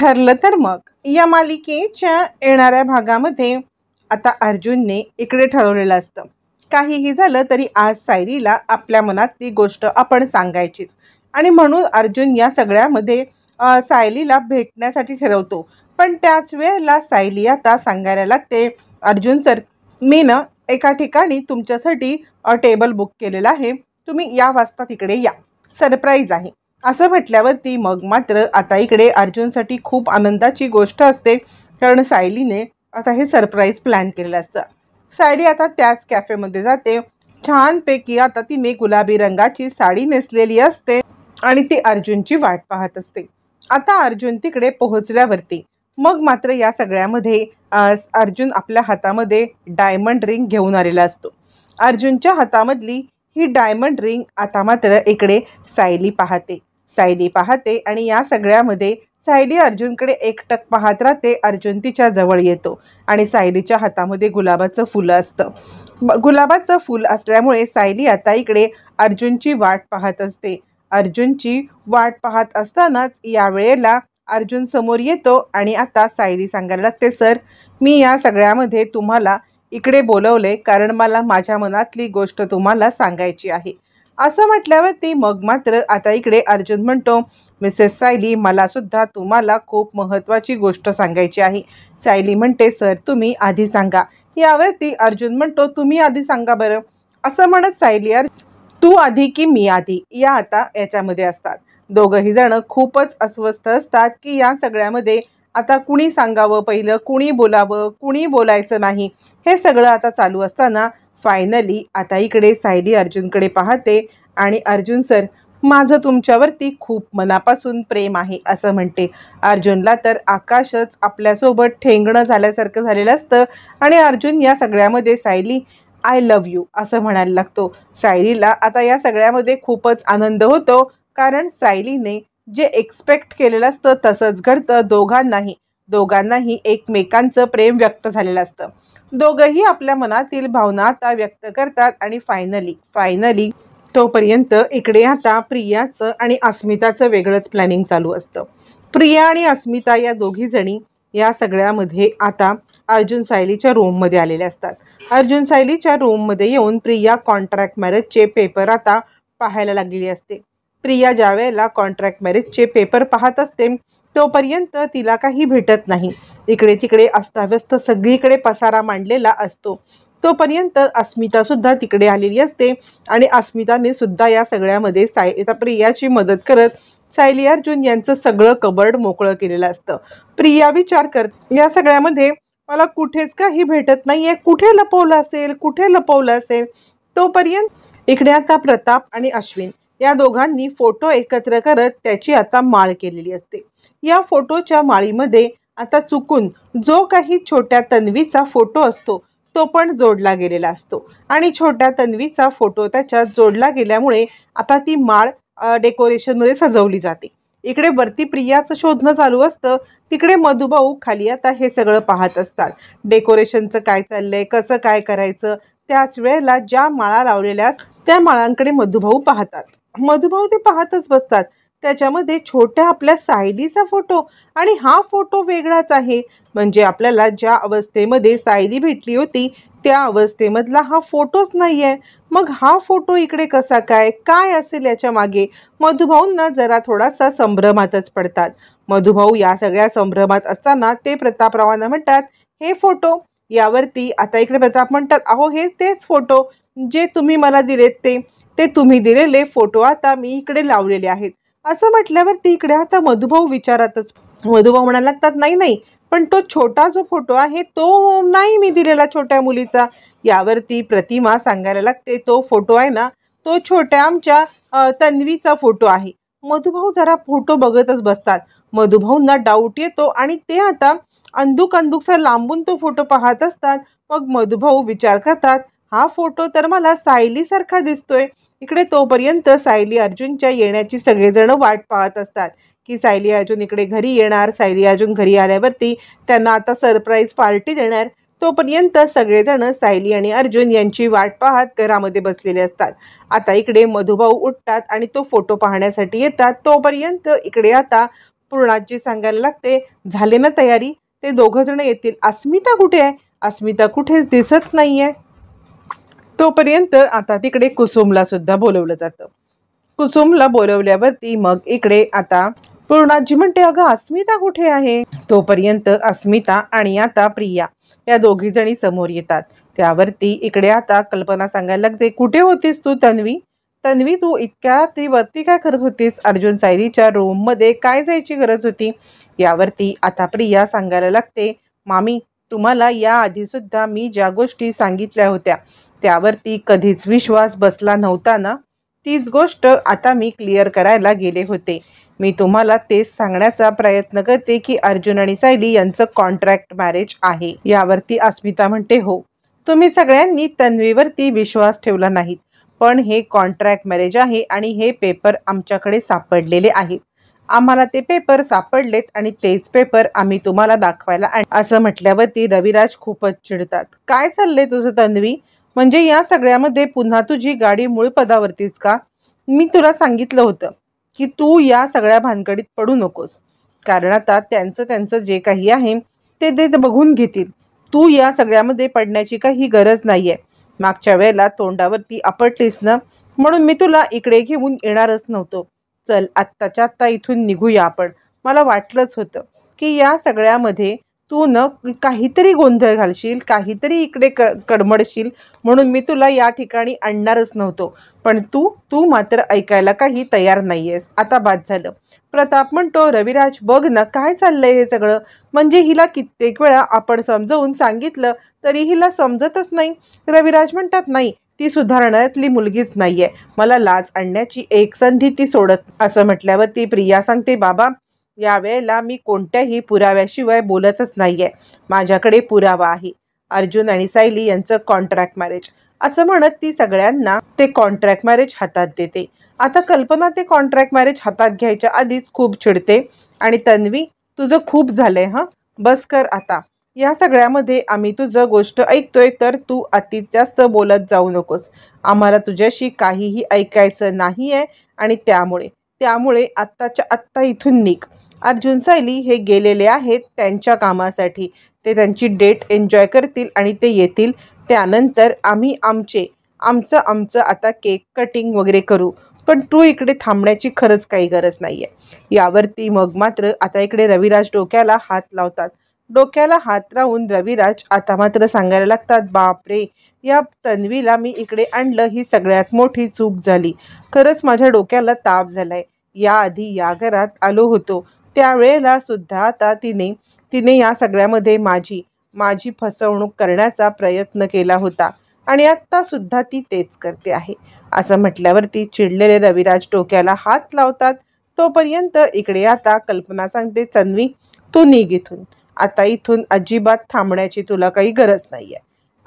ठरलं तर मग या मालिकेच्या येणाऱ्या भागामध्ये आता अर्जुनने इकडे ठरवलेलं असतं, काहीही झालं तरी आज सायलीला आपल्या मनातली गोष्ट आपण सांगायचीच. आणि म्हणून अर्जुन या सगळ्यामध्ये सायलीला भेटण्यासाठी ठरवतो. पण त्याच वेळेला सायली आता सांगायला लागते, अर्जुन सर, मी ना एका ठिकाणी तुमच्यासाठी टेबल बुक केलेला आहे, तुम्ही या वाजता तिकडे या, सरप्राईज आहे. असं म्हटल्यावरती मग मात्र आता इकडे अर्जुनसाठी खूप आनंदाची गोष्ट असते, कारण सायलीने आता हे सरप्राईज प्लॅन केलेलं असतं. सायली आता त्याच कॅफेमध्ये जाते. छानपैकी आता तिने गुलाबी रंगाची साडी नेसलेली असते आणि ती अर्जुनची वाट पाहत असते. आता अर्जुन तिकडे पोहोचल्यावरती मग मात्र या सगळ्यामध्ये अर्जुन आपल्या हातामध्ये डायमंड रिंग घेऊन आलेला असतो. अर्जुनच्या हातामधली ही डायमंड रिंग आता मात्र इकडे सायली पाहते आणि या सगळ्यामध्ये सायली अर्जुनकडे एकटक पाहत राहते. अर्जुन तिच्या जवळ येतो आणि सायलीच्या हातामध्ये गुलाबाचं फुलं असतं. गुलाबाचं फूल असल्यामुळे सायली आता इकडे अर्जुनची वाट पाहत असते. अर्जुनची वाट पाहत असतानाच यावेळेला अर्जुन समोर येतो आणि आता सायली सांगायला लागते, सर, मी या सगळ्यामध्ये तुम्हाला इकडे बोलवले कारण मला माझ्या मनातली गोष्ट तुम्हाला सांगायची आहे. असं म्हटल्यावरती मग मात्र आता इकडे अर्जुन म्हणतो, मिसेस सायली, मला सुद्धा तुम्हाला खूप महत्त्वाची गोष्ट सांगायची आहे. सायली म्हणते, सर, तुम्ही आधी सांगा. यावरती अर्जुन म्हणतो, तुम्ही आधी सांगा बरं. असं म्हणत सायली, तू आधी की मी आधी, या आता याच्यामध्ये असतात. दोघंही जण खूपच अस्वस्थ असतात की या सगळ्यामध्ये आता कुणी सांगावं पहिलं, कुणी बोलावं, कुणी बोलायचं नाही, हे सगळं आता चालू असताना फायनली आता इकडे सायली अर्जुनकडे पाहते आणि अर्जुन सर, माझं तुमच्यावरती खूप मनापासून प्रेम आहे असं म्हणते. अर्जुनला तर आकाशच आपल्यासोबत ठेंगणं झाल्यासारखं झालेलं असतं आणि अर्जुन या सगळ्यामध्ये सायली, आय लव्ह यू असं म्हणायला लागतो. सायलीला आता या सगळ्यामध्ये खूपच आनंद होतो, कारण सायलीने जे एक्सपेक्ट केलेलं असतं तसंच घडतं. दोघांनाही एकमेकांचं प्रेम व्यक्त झालेलं असतं. दोघंही आपल्या मनातील भावना आता व्यक्त करतात आणि फायनली तोपर्यंत इकडे आता प्रियाचं आणि अस्मिताचं वेगळंच प्लॅनिंग चालू असतं. प्रिया आणि अस्मिता या दोघी जणी या सगळ्यामध्ये आता अर्जुन सायलीच्या रूममध्ये आलेले असतात. अर्जुन सायलीच्या रूममध्ये येऊन प्रिया कॉन्ट्रॅक्ट मॅरेजचे पेपर आता पाहायला लागलेली असते. प्रिया ज्या वेळेला कॉन्ट्रॅक्ट मॅरेजचे पेपर पाहत असते तोपर्यंत तिला काही भेटत नाही. इकडे तिकडे अस्ताव्यस्त सगळीकडे पसारा मांडलेला असतो. तोपर्यंत अस्मितासुद्धा तिकडे आलेली असते आणि अस्मिताने सुद्धा या सगळ्यामध्ये प्रियाची मदत करत सायली अर्जुन यांचं सगळं कबर्ड मोकळं केलेलं असतं. प्रिया विचार करते, या सगळ्यामध्ये मला कुठेच काही भेटत नाहीये, कुठे लपवलं असेल. तोपर्यंत इकडे आता प्रताप आणि अश्विन या दोघांनी फोटो एकत्र करत त्याची आता माळ केलेली असते. या फोटोच्या माळीमध्ये आता चुकून जो काही छोट्या तन्वीचा फोटो असतो तो पण जोडला गेलेला असतो आणि छोट्या तन्वीचा फोटो त्याच्यात जोडला गेल्यामुळे आता ती माळ डेकोरेशनमध्ये सजवली जाते. इकडे वरती प्रियाचं शोधणं चालू असतं, तिकडे मधुभाऊ खाली आता हे सगळं पाहत असतात. डेकोरेशनचं काय चाललंय, कसं काय करायचं. त्याच वेळेला ज्या माळा लावलेल्या त्या माळांकडे मधुभाऊ पाहतात. मधुभाऊ ते पाहतच बसतात. त्याच्यामध्ये छोट्या आपल्या सायलीचा फोटो आणि हा फोटो वेगळाच आहे. म्हणजे आपल्याला ज्या अवस्थेमध्ये सायली भेटली होती त्या अवस्थेमधला हा फोटोच नाही आहे. मग हा फोटो इकडे कसा काय असेल याच्या मागे. मधुभाऊंना जरा थोडासा संभ्रमातच पडतात. मधुभाऊ या सगळ्या संभ्रमात असताना ते प्रतापरावांना म्हणतात, हे फोटो. यावरती आता इकडे प्रताप म्हणतात, अहो हे तेच फोटो जे तुम्ही मला दिलेत, ते तुम्ही दिलेले फोटो आता मी इकडे लावलेले आहेत. असं म्हटल्यावरती इकडे आता मधुभाऊ विचारातच. मधुभाऊ म्हणायला लागतात, नाही, पण तो छोटा जो फोटो आहे तो नाही मी दिलेला छोट्या मुलीचा. यावरती प्रतिमा सांगायला लागते, तो फोटो आहे ना, तो छोट्या आमच्या तन्वीचा फोटो आहे. मधुभाऊ जरा फोटो बघतच बसतात. मधुभाऊंना डाऊट येतो आणि ते आता अंदूकसा लांबून तो फोटो पाहत असतात. मग मधुभाऊ विचार करतात, हा फोटो तर मला सायलीसारखा दिसतोय. इकडे तोपर्यंत सायली अर्जुनच्या येण्याची सगळेजण वाट पाहत असतात की सायली अर्जुन इकडे घरी येणार. सायली अर्जुन घरी आल्यावरती त्यांना आता सरप्राईज पार्टी देणार. तोपर्यंत सगळेजण सायली आणि अर्जुन यांची वाट पाहत घरामध्ये बसलेले असतात. आता इकडे मधुभाऊ उठतात आणि तो फोटो पाहण्यासाठी येतात. तोपर्यंत इकडे आता पूर्णाजी सांगायला लागते, झाले ना तयारी, ते दोघं जण येतील. अस्मिता कुठे आहे? अस्मिता कुठेच दिसत नाहीये. तोपर्यंत आता तिकडे कुसुमला सुद्धा बोलवलं जातं. कुसुमला बोलवल्यावरती मग इकडे आता पूर्णाजी म्हणते, अगं अस्मिता कुठे आहे? तोपर्यंत अस्मिता आणि आता प्रिया या दोघी जणी समोर येतात. त्यावरती इकडे आता कल्पना सांगायला लागते, कुठे होतीस तू तन्वी? तन्वी, तू इतक्या ती वरती काय करत होतीस? अर्जुन सायलीच्या रूम मध्ये काय जायची गरज होती? यावरती आता प्रिया सांगायला लागते, मामी, तुम्हाला या आधी सुद्धा मी ज्या गोष्टी सांगितल्या होत्या त्यावरती कधीच विश्वास बसला नव्हता ना. तीच गोष्ट आता मी क्लिअर करायला गेले होते. मी तुम्हाला तेच सांगण्याचा प्रयत्न करते की अर्जुन आणि सायली यांचं कॉन्ट्रॅक्ट मॅरेज आहे. यावरती अस्मिता म्हणते, हो, तुम्ही सगळ्यांनी तन्वीवरती विश्वास ठेवला नाहीत, पण हे कॉन्ट्रॅक्ट मॅरेज आहे आणि हे पेपर आमच्याकडे सापडलेले आहेत. आम्हाला ते पेपर सापडलेत आणि तेच पेपर आम्ही तुम्हाला दाखवायला असं म्हटल्यावरती रविराज खूपच चिडतात. काय चाललंय तुझं तन्वी? म्हणजे या सगळ्यामध्ये पुन्हा तुझी गाडी मूळ पदावरतीच का? मी तुला सांगितलं होतं की तू या सगळ्या भानगडीत पडू नकोस, कारण आता त्यांचं जे काही आहे ते बघून घेतील. तू या सगळ्यामध्ये पडण्याची काही गरज नाहीये. मागच्या वेळेला तोंडावरती आपटलीस ना, म्हणून मी तुला इकडे घेऊन येणारच नव्हतो. चल, आत्ताच्या आत्ता इथून निघूया आपण. मला वाटलंच होतं की या सगळ्यामध्ये तू न काहीतरी गोंधळ घालशील, काहीतरी इकडे कडमडशील, म्हणून मी तुला या ठिकाणी आणणारच नव्हतो. पण तू मात्र ऐकायला काही तयार नाहीयेस. आता बाद झालं. प्रताप म्हणतो, रविराज बघ ना काय चाललंय हे सगळं. म्हणजे हिला कित्येक वेळा आपण समजावून सांगितलं तरी हिला समजतच नाही. रविराज म्हणतात, नाही, ती सुधारण्यातली मुलगीच नाहीये. मला लाज आणण्याची एक संधी ती सोडत. असं म्हटल्यावर ती प्रिया सांगते, बाबा, यावेळेला मी कोणत्याही पुराव्याशिवाय बोलतच नाहीये. माझ्याकडे पुरावा आहे, अर्जुन आणि सायली यांचं कॉन्ट्रॅक्ट मॅरेज. असं म्हणत ती सगळ्यांना ते कॉन्ट्रॅक्ट मॅरेज हातात देते. आता कल्पना ते कॉन्ट्रॅक्ट मॅरेज हातात घ्यायच्या आधीच खूप चिडते आणि तन्वी, तुझं खूप झालंय, हा, बस कर आता. या सगळ्यामध्ये आम्ही तुझं गोष्ट ऐकतोय, तर तू अति जास्त बोलत जाऊ नकोस. आम्हाला तुझ्याशी काहीही ऐकायचं नाहीये आणि त्यामुळे आत्ताच्या आत्ता इथून निघ. अर्जुन सायली हे गेलेले आहेत त्यांच्या कामासाठी. ते त्यांची डेट एन्जॉय करतील आणि ते येतील. त्यानंतर आम्ही आमचं आता केक कटिंग वगैरे करू. पण तू इकडे थांबण्याची खरंच काही गरज नाहीये. यावरती मग मात्र आता इकडे रविराज डोक्याला हात लावतात. डोक्याला हात लावून रविराज आता मात्र सांगायला लागतात, बापरे, या तन्वीला मी इकडे आणलं ही सगळ्यात मोठी चूक झाली. खरंच माझ्या डोक्याला ताप झालाय. याआधी या घरात आलो होतो त्यावेळेला सुद्धा आता तिने या सगळ्यामध्ये माझी फसवणूक करण्याचा प्रयत्न केला होता आणि आत्ता सुद्धा ती तेच करते आहे. असं म्हटल्यावरती चिडलेले रविराज डोक्याला हात लावतात. तोपर्यंत इकडे आता कल्पना सांगते, तन्वी, तू निघ इथून. आता इथून अजिबात थांबण्याची तुला काही गरज नाहीये.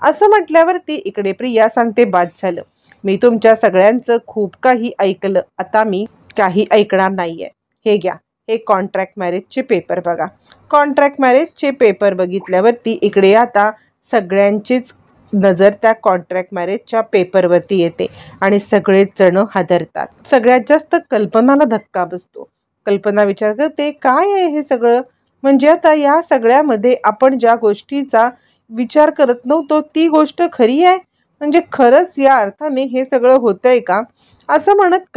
असं म्हटल्यावरती इकडे प्रिया सांगते, बाद झालं. मी तुमच्या सगळ्यांचं खूप काही ऐकलं. आता मी काही ऐकणार नाहीये. हे घ्या, हे कॉन्ट्रॅक्ट मॅरेजचे पेपर बघा. कॉन्ट्रॅक्ट मॅरेजचे पेपर बघितल्यावरती इकडे आता सगळ्यांचीच नजर त्या कॉन्ट्रॅक्ट मॅरेजच्या पेपरवरती येते आणि सगळेच जण हादरतात. सगळ्यात जास्त कल्पनाला धक्का बसतो. कल्पना विचार करते, काय आहे हे सगळं? म्हणजे आता या सगळ्यामध्ये आपण ज्या गोष्टीचा विचार करत नव्हतो ती गोष्ट खरी आहे? म्हणजे खरंच या अर्थाने हे सगळं होतंय का? असं म्हणत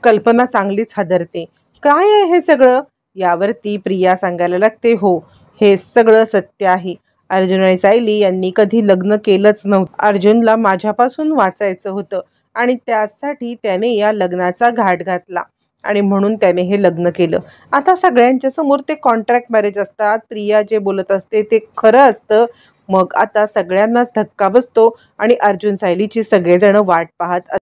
कल्पना चांगलीच हादरते. काय आहे हे सगळं? यावरती प्रिया सांगायला लागते, हो, हे सगळं सत्य आहे. अर्जुन आणि सायली यांनी कधी लग्न केलंच नव्हतं. अर्जुनला माझ्यापासून वाचायचं होतं आणि त्यासाठी त्याने या लग्नाचा घाट घातला आणि म्हणून त्याने हे लग्न केलं. आता सगळ्यांच्या समोर ते कॉन्ट्रॅक्ट मॅरेज असतात. प्रिया जे बोलत असते ते खरं असतं. मग आता सगळ्यांनाच धक्का बसतो आणि अर्जुन सायलीची सगळेजण वाट पाहत.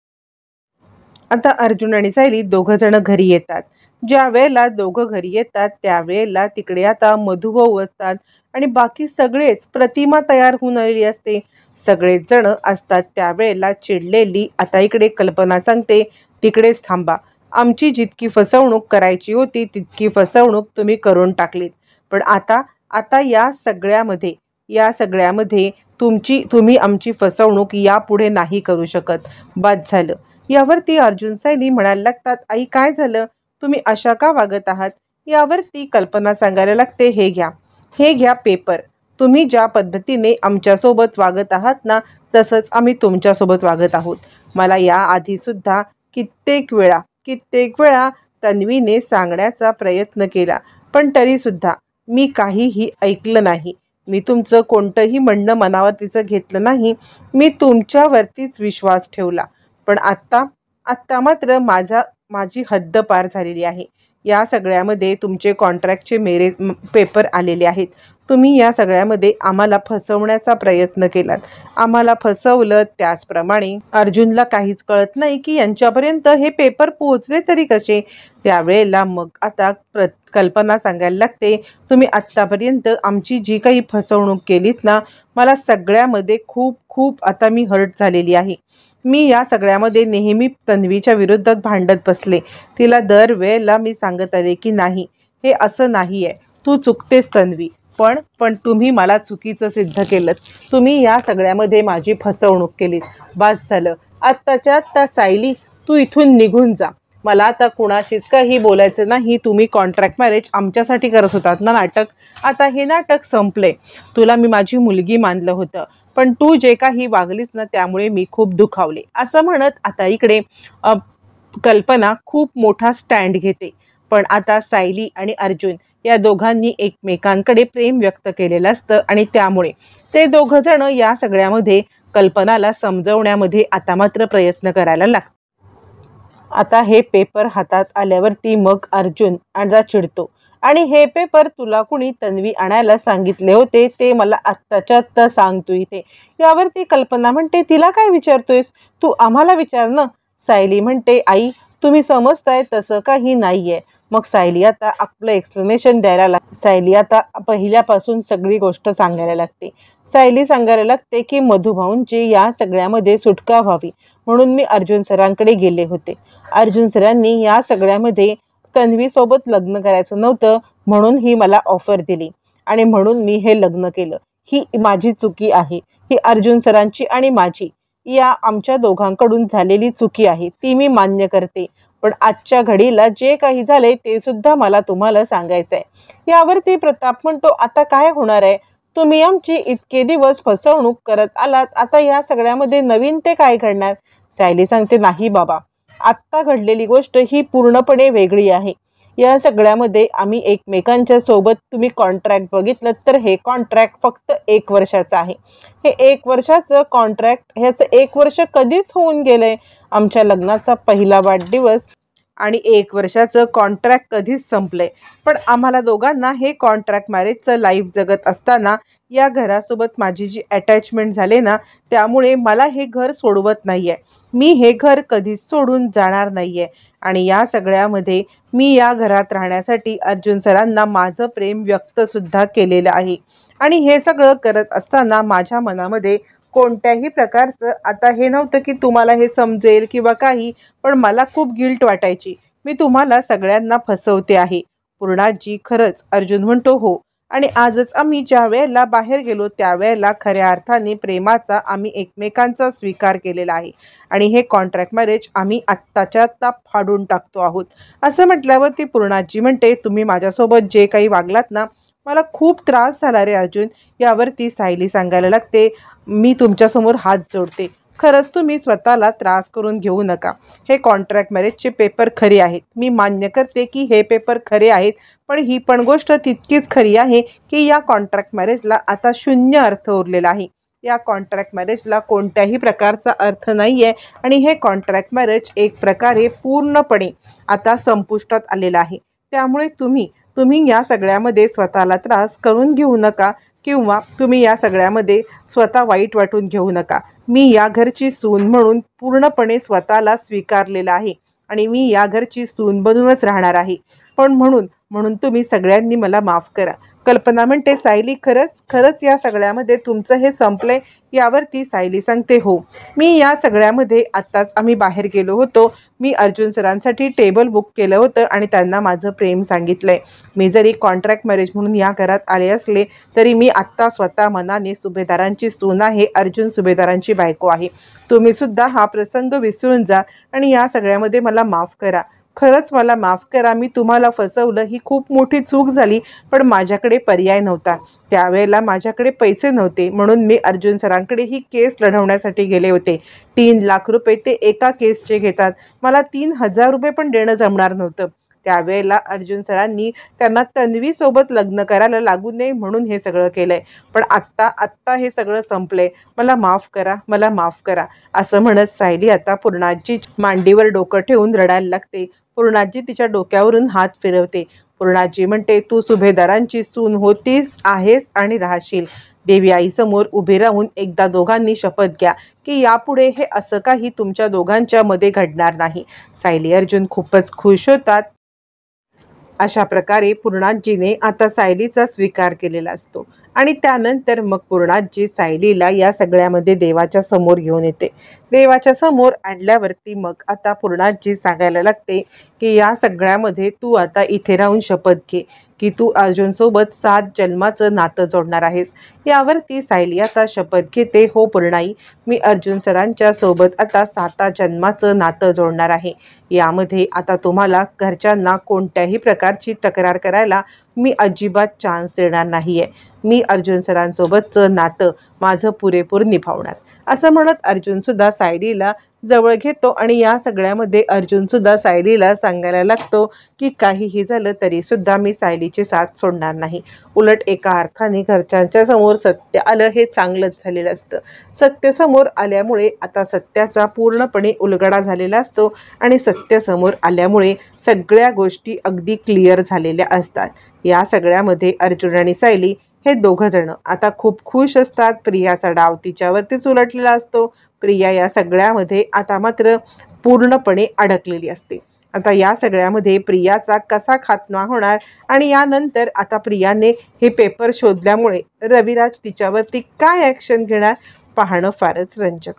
आता अर्जुन आणि सायली दोघं जण घरी येतात. ज्या वेळेला दोघं घरी येतात त्यावेळेला तिकडे आता मधुभाऊ असतात आणि बाकी सगळेच, प्रतिमा तयार होऊन आलेली असते, सगळेच जण असतात. त्यावेळेला चिडलेली आता इकडे कल्पना सांगते, तिकडेच थांबा. आमची जितकी फसवणूक करायची होती तितकी फसवणूक तुम्ही करून टाकलीत. पण आता या सगळ्यामध्ये तुम्ही आमची फसवणूक यापुढे नाही करू शकत. बाद झालं. यावरती अर्जुन सायली म्हणायला लागतात, आई, काय झालं? तुम्ही अशा का वागत आहात? यावरती कल्पना सांगायला लागते, हे घ्या पेपर. तुम्ही ज्या पद्धतीने आमच्यासोबत वागत आहात ना, तसंच आम्ही तुमच्यासोबत वागत आहोत. मला याआधीसुद्धा कित्येक वेळा तन्वीने सांगण्याचा प्रयत्न केला, पण तरीसुद्धा मी काहीही ऐकलं नाही. मी तुमचं कोणतंही म्हणणं मनावर तिचं घेतलं नाही. मी तुमच्यावरतीच विश्वास ठेवला. पण आत्ता मात्र माझी हद्द पार झालेली आहे. या सगळ्यामध्ये तुमचे कॉन्ट्रॅक्टचे पेपर आलेले आहेत. तुम्ही या सगळ्यामध्ये आम्हाला फसवण्याचा प्रयत्न केलात. आम्हाला फसवलं. त्याचप्रमाणे अर्जुनला काहीच कळत नाही की यांच्यापर्यंत हे पेपर पोहोचले तरी कसे. त्यावेळेला मग आता कल्पना सांगायला लागते, तुम्ही आत्तापर्यंत आमची जी काही फसवणूक केलीत ना, मला सगळ्यामध्ये खूप खूप आता मी हर्ट झालेली आहे. मी या सगळ्यामध्ये नेहमी तन्वीच्या विरोधात भांडत बसले. तिला दरवेळेला मी सांगत आले की नाही, हे असं नाही आहे, तू चुकतेस तन्वी. पण तुम्ही मला चुकीचं सिद्ध केलं. तुम्ही या सगळ्यामध्ये माझी फसवणूक केलीत. बास झालं. आत्ताच्या आत्ता सायली, तू इथून निघून जा. मला आता कुणाशीच काही बोलायचं नाही. तुम्ही कॉन्ट्रॅक्ट मॅरेज आमच्यासाठी करत होतात ना नाटक, आता हे नाटक संपले. तुला मी माझी मुलगी मानलं होतं, पण तू जे काही वागलीस ना त्यामुळे मी खूप दुखावले. असं म्हणत आता इकडे कल्पना खूप मोठा स्टँड घेते. पण आता सायली आणि अर्जुन या दोघांनी एकमेकांकडे प्रेम व्यक्त केलेलं असतं आणि त्यामुळे ते दोघं जण या सगळ्यामध्ये कल्पनाला समजवण्यामध्ये आता मात्र प्रयत्न करायला लागतात. आता हे पेपर हातात आल्यावरती मग अर्जुन अर्धा चिडतो आणि हे पेपर तुला कुणी तन्वी आणायला सांगितले होते ते मला आत्ताच्या आत्ता सांग तू इथे. यावरती कल्पना म्हणते, तिला काय विचारतोयस, तू आम्हाला विचार ना. सायली म्हणते, आई तुम्ही समजताय तसं काही नाहीये. मग सायली आता आपलं एक्सप्लेनेशन द्यायला लागते. सायली आता पहिल्यापासून सगळी गोष्ट सांगायला लागते. सायली सांगायला लागते की मधुभाऊंची या सगळ्यामध्ये सुटका व्हावी म्हणून मी अर्जुन सरांकडे गेले होते. अर्जुन सरांनी या सगळ्यामध्ये तन्वीसोबत लग्न करायचं नव्हतं म्हणून ही मला ऑफर दिली आणि म्हणून मी हे लग्न केलं. ही माझी चुकी आहे. ही अर्जुन सरांची आणि माझी या आमच्या दोघांकडून झालेली चुकी आहे, ती मी मान्य करते. पण आजच्या घडीला जे काही झाले ते सुद्धा मला तुम्हाला सांगायचं आहे. यावरती प्रताप म्हणतो, आता काय होणार आहे, तुम्ही आमची इतके दिवस फसवणूक करत आलात, आता या सगळ्यामध्ये नवीन ते काय घडणार. सायली सांगते, नाही बाबा, आत्ता घडलेली गोष्ट ही पूर्णपणे वेगळी आहे. या सगळ्यामध्ये आम्ही एकमेकांच्या सोबत तुम्ही कॉन्ट्रॅक्ट बघितलं तर हे कॉन्ट्रॅक्ट फक्त 1 वर्षाचं आहे. हे 1 वर्षाचं कॉन्ट्रॅक्ट, ह्याचं 1 वर्ष कधीच होऊन गेलंय. आमच्या लग्नाचा पहिला वाढदिवस आणि 1 वर्षाचं कॉन्ट्रॅक्ट कधीच संपलंय. पण आम्हाला दोघांना हे कॉन्ट्रॅक्ट मॅरेजचं लाईफ जगत असताना या घरासोबत माझी जी अटॅचमेंट झाले ना, त्यामुळे मला हे घर सोडवत नाही आहे. मी हे घर कधीच सोडून जाणार नाही आहे. आणि या सगळ्यामध्ये मी या घरात राहण्यासाठी अर्जुन सरांना माझं प्रेम व्यक्तसुद्धा केलेलं आहे. आणि हे सगळं करत असताना माझ्या मनामध्ये कोणत्याही प्रकारचं आता हे नव्हतं की तुम्हाला हे समजेल किंवा काही, पण मला खूप गिल्ट वाटायची. मी तुम्हाला सगळ्यांना फसवते आहे. पूर्णाजी, खरंच. अर्जुन म्हणतो, हो. आणि आजच आम्ही ज्या वेळेला बाहेर गेलो त्यावेळेला खऱ्या अर्थाने प्रेमाचा आम्ही एकमेकांचा स्वीकार केलेला आहे. आणि हे कॉन्ट्रॅक्ट मॅरेज आम्ही आत्ताच्या आत्ता फाडून टाकतो आहोत. असं म्हटल्यावर ती पूर्णाजी म्हणते, तुम्ही माझ्यासोबत जे काही वागलात ना, मला खूप त्रास झाला रे अर्जुन. यावरती सायली सांगायला लागते, मी तुमच्यासमोर हात जोडते. खरंच तुम्ही स्वतःला त्रास करून घेऊ नका. हे कॉन्ट्रॅक्ट मॅरेजचे पेपर खरे आहेत. मी मान्य करते की हे पेपर खरे आहेत, पण ही पण गोष्ट तितकीच खरी आहे की या कॉन्ट्रॅक्ट मॅरेजला आता 0 अर्थ उरलेला आहे. या कॉन्ट्रॅक्ट मॅरेजला कोणत्याही प्रकारचा अर्थ नाही आहे आणि हे कॉन्ट्रॅक्ट मॅरेज एक प्रकारे पूर्णपणे आता संपुष्टात आलेलं आहे. त्यामुळे तुम्ही या सगळ्यामध्ये स्वतःला त्रास करून घेऊ नका किंवा तुम्ही या सगळ्यामध्ये स्वतः वाईट वाटून घेऊ नका. मी या घरची सून म्हणून पूर्णपणे स्वतःला स्वीकारलेलं आहे आणि मी या घरची सून बनूनच राहणार आहे. पण म्हणून तुम्ही सगळ्यांनी मला माफ करा. कल्पना म्हणते, सायली, खरंच या सगळ्यामध्ये तुमचं हे संपलंय. यावरती सायली सांगते, हो. मी या सगळ्यामध्ये आत्ताच आम्ही बाहेर गेलो होतो. मी अर्जुन सरांसाठी टेबल बुक केलं होतं आणि त्यांना माझं प्रेम सांगितलंय. मी जरी कॉन्ट्रॅक्ट मॅरेज म्हणून या घरात आले असले तरी मी आत्ता स्वतः मनाने सुभेदारांची सून आहे, अर्जुन सुभेदारांची बायको आहे. तुम्ही सुद्धा हा प्रसंग विसरून जा आणि या सगळ्यामध्ये मला माफ करा. खरंच मला माफ करा, मी तुम्हाला फसवलं, ही खूप मोठी चूक झाली. पण माझ्याकडे पर्याय नव्हता. त्यावेळेला माझ्याकडे पैसे नव्हते, म्हणून मी अर्जुन सरांकडे ही केस लढवण्यासाठी गेले होते. 3 लाख रुपये ते एका केसचे घेतात. मला 3,000 रुपये पण देणं जमणार नव्हतं. त्यावेळेला अर्जुन सरांनी त्यांना तन्वीसोबत लग्न करायला लागू नये म्हणून हे सगळं केलंय. पण आत्ता आत्ता हे सगळं संपलंय. मला माफ करा, मला माफ करा, असं म्हणत सायली आता पूर्णाजी मांडीवर डोकं ठेवून रडायला लागते. पूर्णाजी तिच्या डोक्यावरून हात फिरवते. पूर्णाजी म्हणते, तू सुभेदारांची सून होतीस, आहेस आणि राहशील. देवी आईसमोर उभे राहून एकदा दोघांनी शपथ घ्या की यापुढे हे असं काही तुमच्या दोघांच्या मध्ये घडणार नाही. सायली अर्जुन खूपच खुश होतात. अशा प्रकारे पूर्णाजीने आता सायलीचा स्वीकार केलेला असतो आणि त्यानंतर मग पूर्णाजी सायलीला या सगळ्यामध्ये देवाच्या समोर घेऊन येते. देवाच्या समोर आणल्यावरती मग आता पूर्णाजी सांगायला लागते की या सगळ्यामध्ये तू आता इथे राहून शपथ घे की तू अर्जुनसोबत 7 जन्माचं नातं जोडणार आहेस. यावरती सायली आता शपथ घेते, हो पूर्णाई, मी अर्जुन सरांच्या सोबत आता 7 जन्माचं नातं जोडणार आहे. यामध्ये आता तुम्हाला घरच्यांना कोणत्याही प्रकारची तक्रार करायला मी अजिबात चान्स देणार नाही आहे. मी अर्जुन सरांसोबतचं नातं माझं पुरेपूर निभावणार, असं म्हणत अर्जुनसुद्धा सायलीला जवळ घेतो आणि या सगळ्यामध्ये अर्जुनसुद्धा सायलीला सांगायला लागतो की काहीही झालं तरीसुद्धा मी सायलीची साथ सोडणार नाही. उलट एका अर्थाने घरच्यांच्या समोर सत्य आलं हे चांगलंच झालेलं असतं. सत्य समोर आल्यामुळे आता सत्याचा पूर्णपणे उलगडा झालेला असतो आणि सत्य समोर आल्यामुळे सगळ्या गोष्टी अगदी क्लिअर झालेल्या असतात. या सगळ्यामध्ये अर्जुन आणि सायली हे दोघं जण आता खूप खुश असतात. प्रियाचा डाव तिच्यावरतीच उलटलेला असतो. प्रिया या सगळ्यामध्ये आता मात्र पूर्णपणे अडकलेली असते. आता या सगळ्यामध्ये प्रियाचा कसा खात्मा होणार आणि यानंतर आता प्रियाने हे पेपर शोधल्यामुळे रविराज तिच्यावरती काय ॲक्शन घेणार पाहणं फारच रंजक.